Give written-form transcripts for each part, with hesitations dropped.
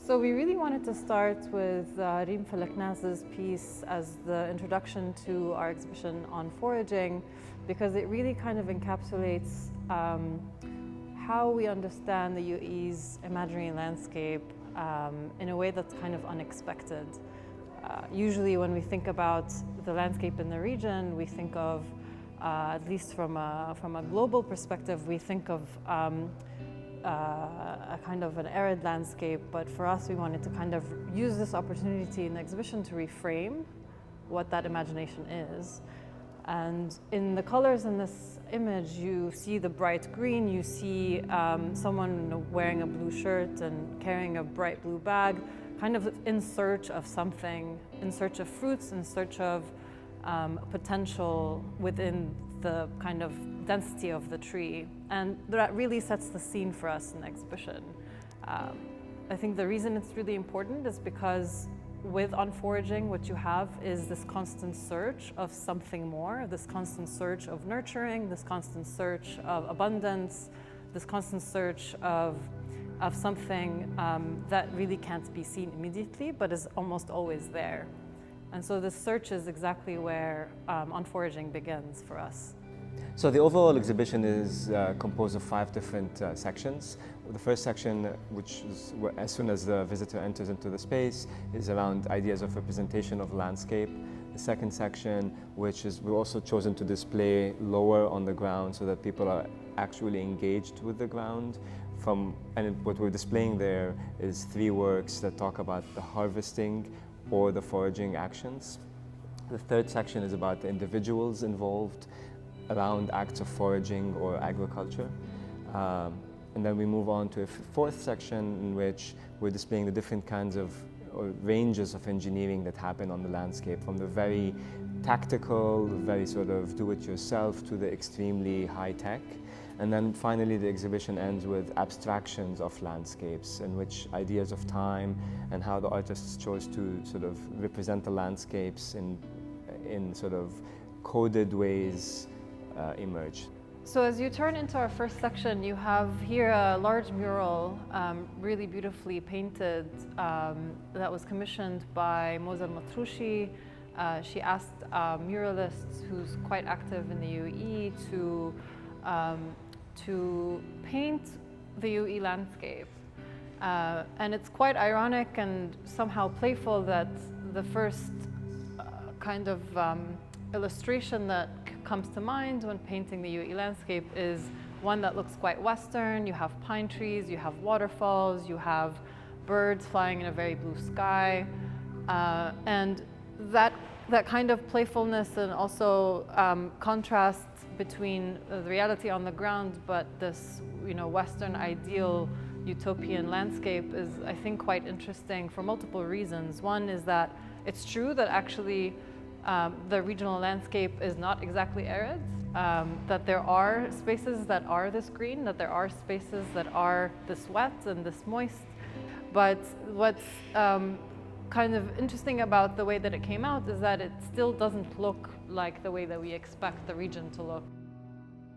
So we really wanted to start with Reem Falaknaz's piece as the introduction to our exhibition On Foraging, because it really kind of encapsulates how we understand the UAE's imaginary landscape in a way that's kind of unexpected. Usually when we think about the landscape in the region, we think of, at least from a global perspective, we think of a kind of an arid landscape, but for us we wanted to kind of use this opportunity in the exhibition to reframe what that imagination is. And in the colors in this image, you see the bright green, you see someone wearing a blue shirt and carrying a bright blue bag, kind of in search of something, in search of fruits, in search of potential within the kind of density of the tree. And that really sets the scene for us in the exhibition. I think the reason it's really important is because with On Foraging, what you have is this constant search of something more, this constant search of nurturing, this constant search of abundance, this constant search of something that really can't be seen immediately, but is almost always there. And so this search is exactly where On Foraging begins for us. So the overall exhibition is composed of 5 different sections. The first section, which is as soon as the visitor enters into the space, is around ideas of representation of landscape. The second section, which is we've also chosen to display lower on the ground so that people are actually engaged with the ground. And what we're displaying there is 3 works that talk about the harvesting or the foraging actions. The third section is about the individuals involved around acts of foraging or agriculture. And then we move on to a fourth section in which we're displaying the different kinds of or ranges of engineering that happen on the landscape, from the very tactical, very sort of do-it-yourself to the extremely high-tech. And then finally the exhibition ends with abstractions of landscapes, in which ideas of time and how the artists chose to sort of represent the landscapes in sort of coded ways emerge. So as you turn into our first section, you have here a large mural, really beautifully painted, that was commissioned by Meitha Almazrooei. She asked muralists who's quite active in the UAE to paint the UAE landscape. And it's quite ironic and somehow playful that the first kind of illustration that comes to mind when painting the UAE landscape is one that looks quite Western. You have pine trees, you have waterfalls, you have birds flying in a very blue sky. And that kind of playfulness and also contrast between the reality on the ground, but this, Western ideal utopian landscape is, I think, quite interesting for multiple reasons. One is that it's true that actually the regional landscape is not exactly arid, that there are spaces that are this green, that there are spaces that are this wet and this moist. But what's kind of interesting about the way that it came out is that it still doesn't look like the way that we expect the region to look.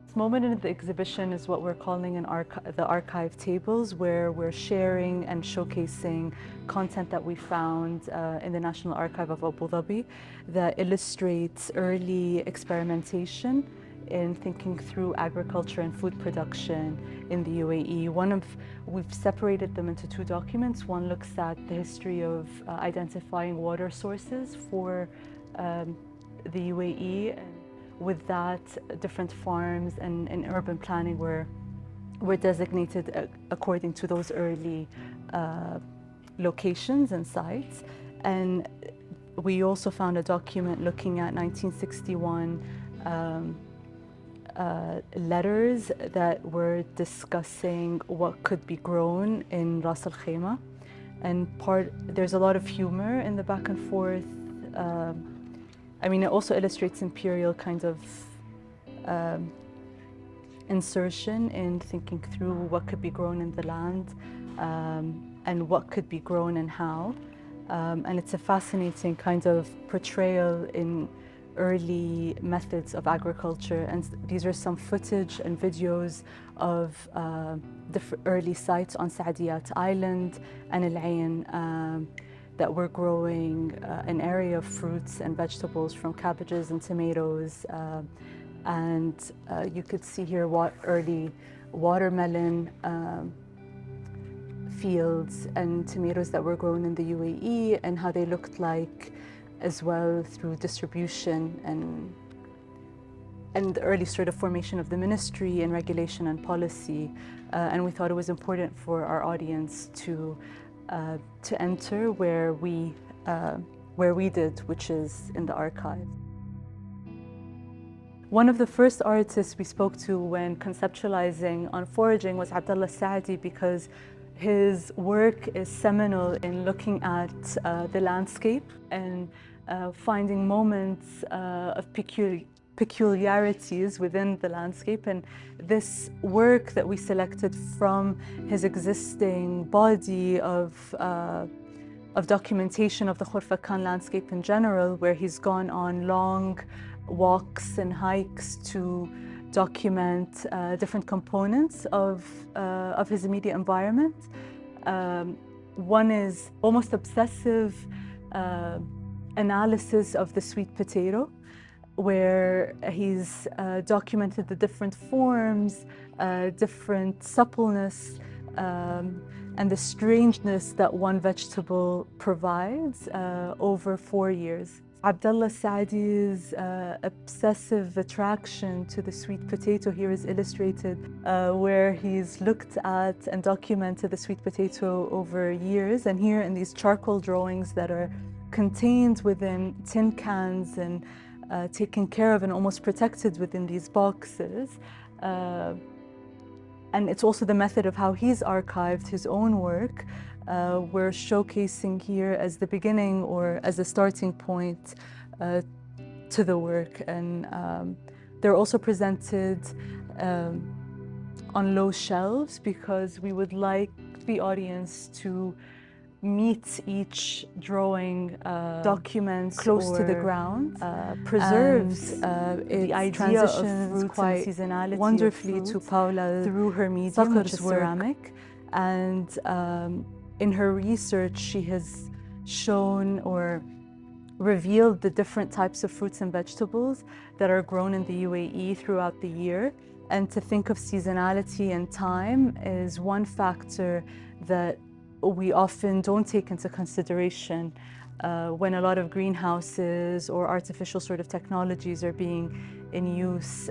This moment in the exhibition is what we're calling the archive tables, where we're sharing and showcasing content that we found in the National Archive of Abu Dhabi that illustrates early experimentation in thinking through agriculture and food production in the UAE. We've separated them into 2 documents. One looks at the history of identifying water sources for the UAE. With that, different farms and urban planning were designated according to those early locations and sites. And we also found a document looking at 1961 letters that were discussing what could be grown in Ras Al Khaimah. And there's a lot of humor in the back and forth. It also illustrates imperial kind of insertion in thinking through what could be grown in the land and what could be grown and how. And it's a fascinating kind of portrayal in early methods of agriculture. And these are some footage and videos of early sites on Saadiyat Island and Al-Ain that were growing an area of fruits and vegetables from cabbages and tomatoes. And you could see here what early watermelon fields and tomatoes that were grown in the UAE and how they looked like as well through distribution and the early sort of formation of the ministry and regulation and policy. And we thought it was important for our audience to enter where we did, which is in the archive. One of the first artists we spoke to when conceptualizing On Foraging was Abdullah Saadi, because his work is seminal in looking at the landscape and finding moments of peculiarities within the landscape. And this work that we selected from his existing body of documentation of the Khorfakan landscape in general, where he's gone on long walks and hikes to document different components of his immediate environment. One is almost obsessive analysis of the sweet potato, where he's documented the different forms, different suppleness, and the strangeness that one vegetable provides over 4 years. Abdullah Saadi's obsessive attraction to the sweet potato here is illustrated where he's looked at and documented the sweet potato over years. And here in these charcoal drawings that are contained within tin cans and taken care of and almost protected within these boxes. And it's also the method of how he's archived his own work. We're showcasing here as the beginning or as a starting point to the work. And they're also presented on low shelves because we would like the audience to meet each drawing document close to the ground, preserves the idea of fruits quite and seasonality wonderfully to Paola through her medium, which is ceramic. And in her research, she has shown or revealed the different types of fruits and vegetables that are grown in the UAE throughout the year. And to think of seasonality and time is one factor that we often don't take into consideration when a lot of greenhouses or artificial sort of technologies are being in use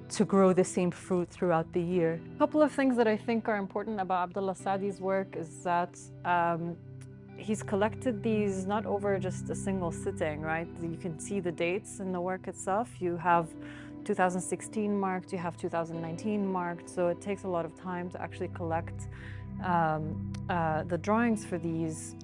to grow the same fruit throughout the year. A couple of things that I think are important about Abdullah Saadi's work is that he's collected these not over just a single sitting, right? You can see the dates in the work itself. You have 2016 marked, you have 2019 marked, so it takes a lot of time to actually collect the drawings for these.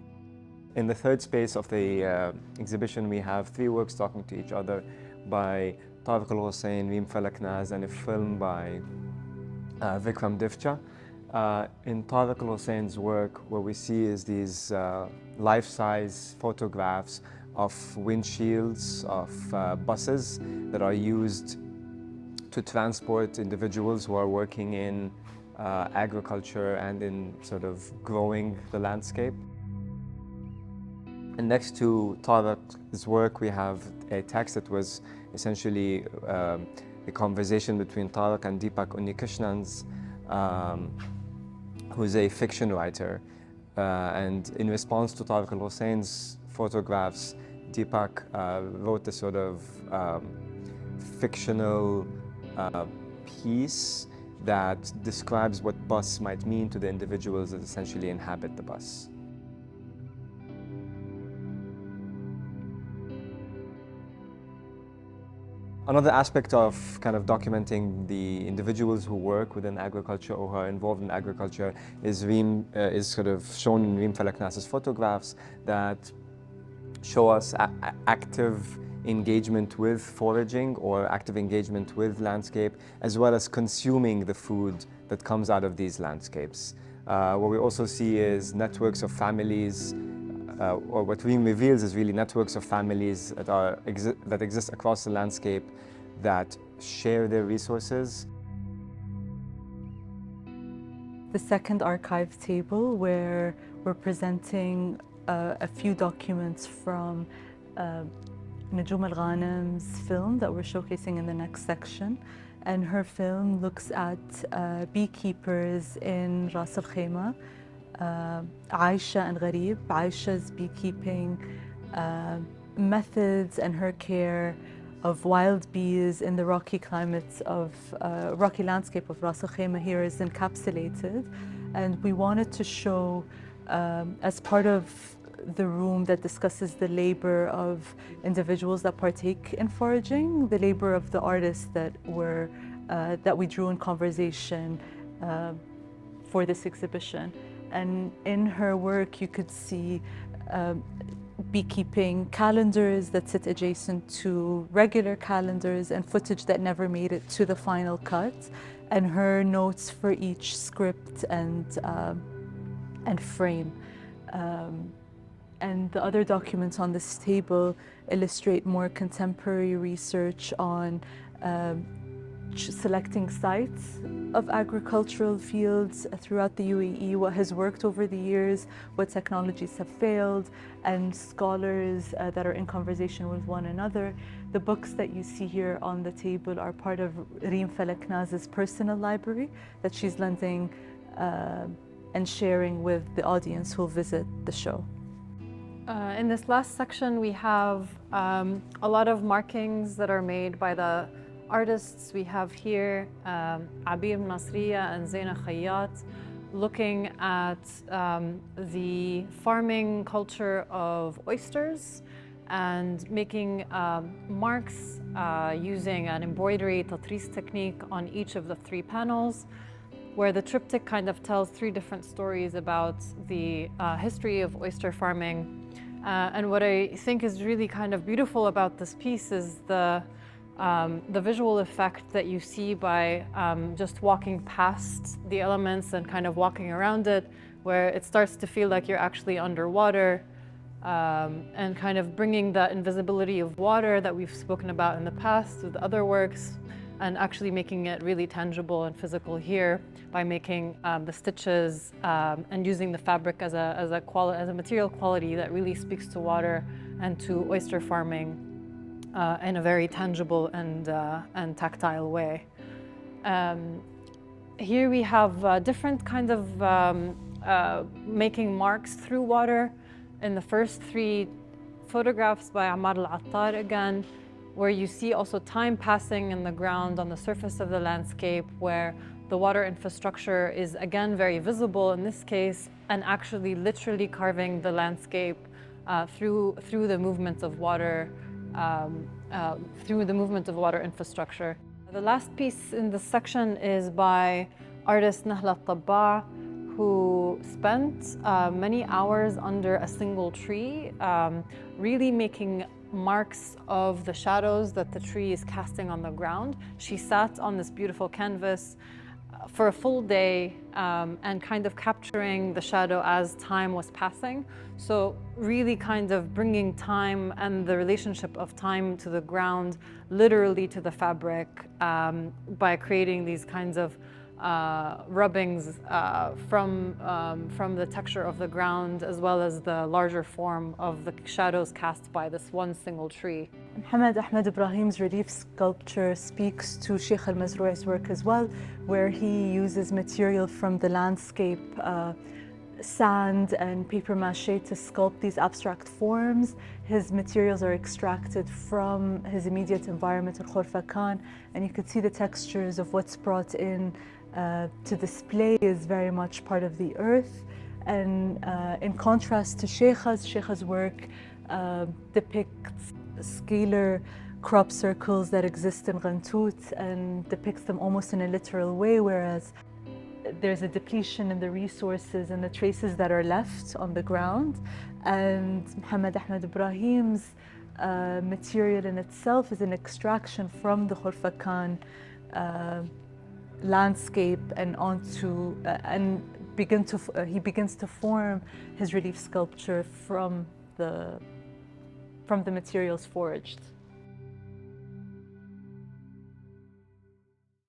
In the third space of the exhibition, we have 3 works talking to each other by Al-Ghoussein, Reem, Falaknaz, and a film by Vikram Divcha. In Al-Ghousein's work, what we see is these life-size photographs of windshields of buses that are used to transport individuals who are working in agriculture and in sort of growing the landscape. And next to Tariq's work, we have a text that was essentially a conversation between Tariq and Deepak Unnikrishnan's, who's a fiction writer. And in response to Tariq Al-Hussein's photographs, Deepak wrote a sort of fictional piece that describes what bus might mean to the individuals that essentially inhabit the bus. Another aspect of kind of documenting the individuals who work within agriculture or who are involved in agriculture is Reem, is sort of shown in Reem Falaknaz's photographs that show us active engagement with foraging or active engagement with landscape, as well as consuming the food that comes out of these landscapes. What we also see is networks of families, or what Reem reveals is really networks of families that exist across the landscape that share their resources. the second archive table, where we're presenting a few documents from Najoum Al-Ghanim's film that we're showcasing in the next section. And her film looks at beekeepers in Ras Al Khaimah, Aisha and Gharib. Aisha's beekeeping methods and her care of wild bees in the rocky climates of rocky landscape of Ras Al Khaimah here is encapsulated, and we wanted to show as part of the room that discusses the labor of individuals that partake in foraging, the labor of the artists that we drew in conversation for this exhibition. And in her work, you could see beekeeping calendars that sit adjacent to regular calendars and footage that never made it to the final cut, and her notes for each script and frame. And the other documents on this table illustrate more contemporary research on selecting sites of agricultural fields throughout the UAE, what has worked over the years, what technologies have failed, and scholars that are in conversation with one another. The books that you see here on the table are part of Reem Falaknaz's personal library that she's lending and sharing with the audience who'll visit the show. In this last section, we have a lot of markings that are made by the artists. We have here Abir Nasriya and Zaina Khayyat looking at the farming culture of oysters and making marks using an embroidery tatris technique on each of the 3 panels, where the triptych kind of tells 3 different stories about the history of oyster farming. And what I think is really kind of beautiful about this piece is the visual effect that you see by just walking past the elements and kind of walking around it, where it starts to feel like you're actually underwater, and kind of bringing that invisibility of water that we've spoken about in the past with other works, and actually making it really tangible and physical here by making the stitches and using the fabric as a material quality that really speaks to water and to oyster farming in a very tangible and tactile way. Here we have different kinds of making marks through water. In the first 3 photographs by Ammar Al-Attar again, where you see also time passing in the ground on the surface of the landscape, where the water infrastructure is again very visible in this case, and actually literally carving the landscape through the movement of water, infrastructure. The last piece in this section is by artist Meitha Almazrooei, who spent many hours under a single tree, really making marks of the shadows that the tree is casting on the ground. She sat on this beautiful canvas for a full day and kind of capturing the shadow as time was passing. So really kind of bringing time and the relationship of time to the ground, literally to the fabric, by creating these kinds of rubbings from the texture of the ground, as well as the larger form of the shadows cast by this one single tree. Mohammed Ahmed Ibrahim's relief sculpture speaks to Sheikh Al-Mazrouei's work as well, where he uses material from the landscape, sand and paper mache to sculpt these abstract forms. His materials are extracted from his immediate environment, Al-Khorfakan, and you could see the textures of what's brought in to display is very much part of the earth. And in contrast to Shaikha's work depicts scalar crop circles that exist in Ghantut and depicts them almost in a literal way, whereas there's a depletion in the resources and the traces that are left on the ground. And Mohammed Ahmed Ibrahim's material in itself is an extraction from the Khorfakan landscape and onto he begins to form his relief sculpture from the materials foraged.